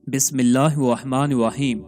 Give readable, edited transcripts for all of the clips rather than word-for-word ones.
बिस्मिल्लाहिर्रहमानिर्रहीम।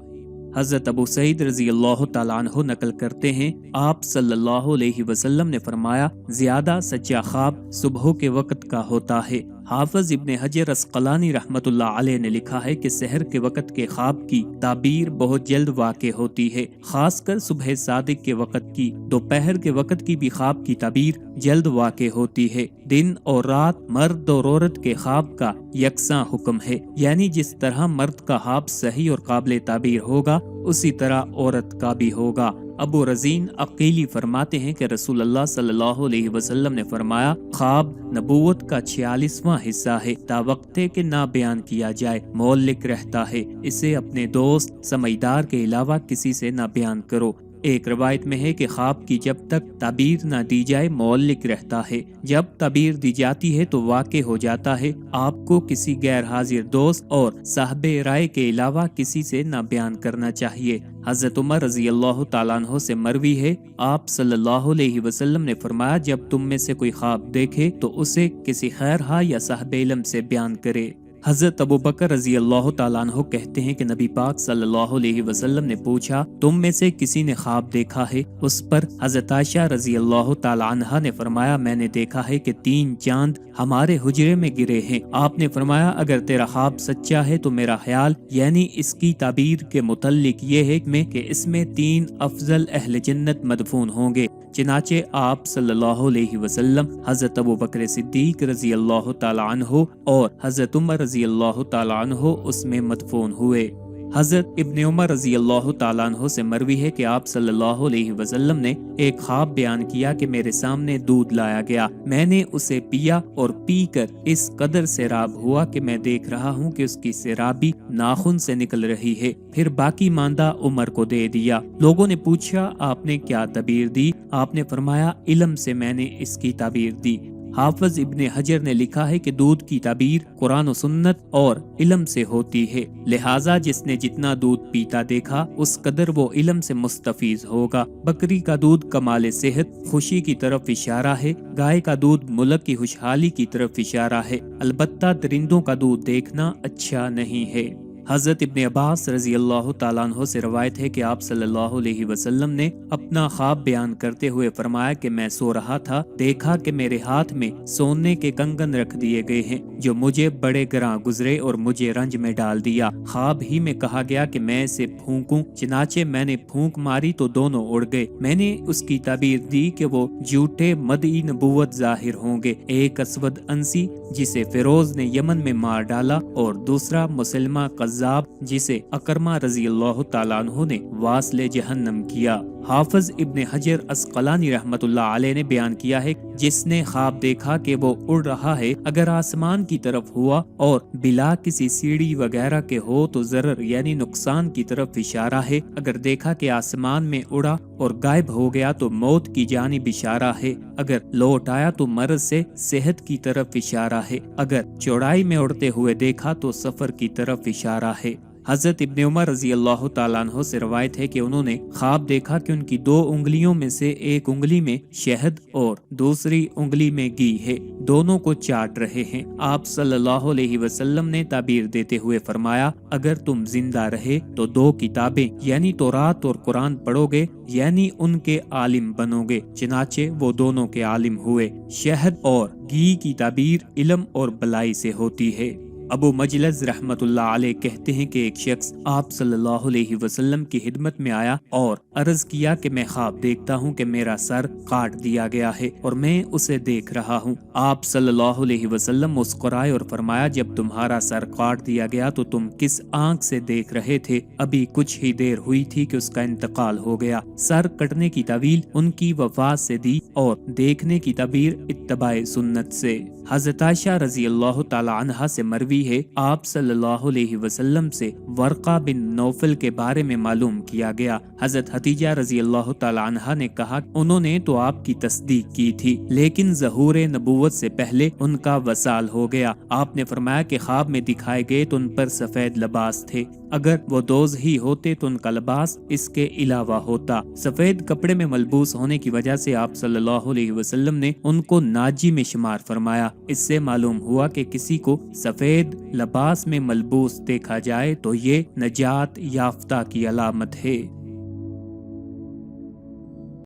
हज़रत अबू सईद रज़ी अल्लाह तआला अन्हु नकल करते हैं, आप सल्लल्लाहु अलैहि वसल्लम ने फरमाया, ज्यादा सच्चा ख्वाब सुबह के वक्त का होता है। हाफिज इब्ने हजर अस्क़लानी रहमतुल्लाह अलैह ने लिखा है कि सहर के वक्त के ख्वाब की ताबीर बहुत जल्द वाक़े होती है, खासकर सुबह सादिक के वक्त की। दोपहर के वक्त की भी ख्वाब की ताबीर जल्द वाक़े होती है। दिन और रात मर्द और औरत के ख्वाब का यकसा हुक्म है, यानी जिस तरह मर्द का ख्वाब सही और काबिल ताबीर होगा उसी तरह औरत का भी होगा। अबू रजीन अकीली फरमाते हैं कि रसूलुल्लाह सल्लल्लाहु अलैहि वसल्लम ने फरमाया, ख्वाब नबूवत का 46वां हिस्सा है, तावक्ते के ना बयान किया जाए मौलिक रहता है। इसे अपने दोस्त समझदार के अलावा किसी से ना बयान करो। एक रवायत में है कि ख्वाब की जब तक ताबीर ना दी जाए मौलिक रहता है, जब ताबीर दी जाती है तो वाक़े हो जाता है। आपको किसी गैर हाजिर दोस्त और साहबे राय के अलावा किसी से ना बयान करना चाहिए। हज़रत उमर रज़ी अल्लाह तआला अन्हु से मरवी है, आप सल्लल्लाहु अलैहि वसल्लम ने फरमाया, जब तुम में से कोई ख्वाब देखे तो उसे किसी खैरहा या साहबे इल्म से बयान करे। हज़रत अबू बकर रज़ी अल्लाह तआला अन्हु कहते हैं कि नबी पाक सल्लल्लाहु अलैहि वसल्लम ने पूछा, तुम में से किसी ने ख्वाब देखा है? उस पर हज़रत आयशा रज़ी अल्लाह तआला अन्हा ने फरमाया, मैंने देखा है कि 3 चांद हमारे हुजरे में गिरे हैं। आपने फरमाया, अगर तेरा ख्वाब सच्चा है तो मेरा ख्याल यानी इसकी ताबीर के मुतल्लिक ये है कि इसमें 3 अफजल अहले जन्नत मदफून होंगे। चनाचे आप सल्लल्लाहु अलैहि वसल्लम, हज़रत अबू बकर सिद्दीक रज़ी अल्लाह तआला अन्हु और हज़रत उमर रज़ी अल्लाह तआला अन्हु उसमें मदफून हुए। हज़रत इब्ने उमर रज़ी अल्लाह तआला अन्हु से मरवी है कि आप सल्लल्लाहु अलैहि वसल्लम ने एक ख्वाब बयान किया कि मेरे सामने दूध लाया गया, मैंने उसे पिया और पीकर इस कदर सैराब हुआ कि मैं देख रहा हूँ कि उसकी सैराबी नाखून से निकल रही है। फिर बाकी मांदा उमर को दे दिया। लोगों ने पूछा, आपने क्या ताबीर दी? आपने फरमाया, इल्म से मैंने इसकी ताबीर दी। हाफिज इब्ने हजर ने लिखा है कि दूध की ताबीर कुरान और सुन्नत और इल्म से होती है, लिहाजा जिसने जितना दूध पीता देखा उस कदर वो इल्म से मुस्तफीज होगा। बकरी का दूध कमाल सेहत खुशी की तरफ इशारा है, गाय का दूध मुल्क की खुशहाली की तरफ इशारा है, अलबत्ता दरिंदों का दूध देखना अच्छा नहीं है। हज़रत इब्ने अब्बास रज़ी अल्लाह तआला अन्हु से रवायत है कि आप सल्लल्लाहु अलैहि वसल्लम ने अपना ख्वाब बयान करते हुए फरमाया कि मैं सो रहा था, देखा कि मेरे हाथ में सोने के कंगन रख दिए गए हैं जो मुझे बड़े गरां गुजरे और मुझे रंज में डाल दिया। ख्वाब ही में कहा गया कि मैं इसे फूंकूं, चनाचे मैंने फूंक मारी तो दोनों उड़ गए। मैंने उसकी ताबीर दी कि वो झूठे मदई नबूवत जाहिर होंगे, एक असवद अंसी जिसे फिरोज ने यमन में मार डाला और दूसरा मुसलमा कज़्ज़ाब जिसे अकरमा रज़ी अल्लाह तआला अन्हु ने वास्ले जहन्नम किया। हाफिज इब्ने हजर अस्क़लानी रहमतुल्लाह अलैह ने बयान किया है, जिसने ख्वाब देखा कि वो उड़ रहा है, अगर आसमान की तरफ हुआ और बिला किसी सीढ़ी वगैरह के हो तो जरर यानी नुकसान की तरफ इशारा है। अगर देखा कि आसमान में उड़ा और गायब हो गया तो मौत की जानिब इशारा है। अगर लौट आया तो मर्ज से सेहत की तरफ इशारा है। अगर चौड़ाई में उड़ते हुए देखा तो सफर की तरफ इशारा है। हज़रत इब्ने उमर रज़ी अल्लाह तआला अन्हु से रवायत है कि उन्होंने ख्वाब देखा कि उनकी 2 उंगलियों में से एक उंगली में शहद और दूसरी उंगली में घी है, दोनों को चाट रहे हैं। आप सल्लल्लाहु अलैहि वसल्लम ने ताबीर देते हुए फरमाया, अगर तुम जिंदा रहे तो 2 किताबें यानी तौरात और कुरान पढ़ोगे, यानी उनके आलिम बनोगे। चनाचे वो दोनों के आलिम हुए। शहद और घी की ताबीर इल्म और भलाई से होती है। अबू मजलस रहमतुल्लाह अलैह कहते हैं कि एक शख्स आप सल्लल्लाहु अलैहि वसल्लम की खिदमत में आया और अर्ज किया कि मैं ख्वाब देखता हूँ कि मेरा सर काट दिया गया है और मैं उसे देख रहा हूँ। आप सल्लल्लाहु अलैहि वसल्लम मुस्कुराए और फरमाया, जब तुम्हारा सर काट दिया गया तो तुम किस आंख से देख रहे थे? अभी कुछ ही देर हुई थी कि उसका इंतकाल हो गया। सर कटने की तावील उनकी वफात से दी और देखने की ताबीर इत्तबाए सुन्नत से। हज़रत आयशा रज़ी अल्लाह तआला अन्हा से मरवी है, आप सल्लल्लाहु अलैहि वसल्लम से वर्क़ा बिन नौफल के बारे में मालूम किया गया। हज़रत हतीजा रज़ी अल्लाह तआला अन्हा ने कहा, उन्होंने तो आपकी तस्दीक की थी लेकिन ज़हूर नबूवत से पहले उनका वसाल हो गया। आपने फरमाया कि ख्वाब में दिखाए गए तो उन पर सफेद लिबास थे, अगर वो दोज ही होते तो उनका लिबास इसके अलावा होता। सफेद कपड़े में मलबूस होने की वजह से आप सल्लल्लाहु अलैहि वसल्लम ने उनको नाजी में शुमार फरमाया। اس سے معلوم ہوا کہ کسی کو سفید لباس میں ملبوس دیکھا جائے تو یہ نجات یافتہ کی علامت ہے۔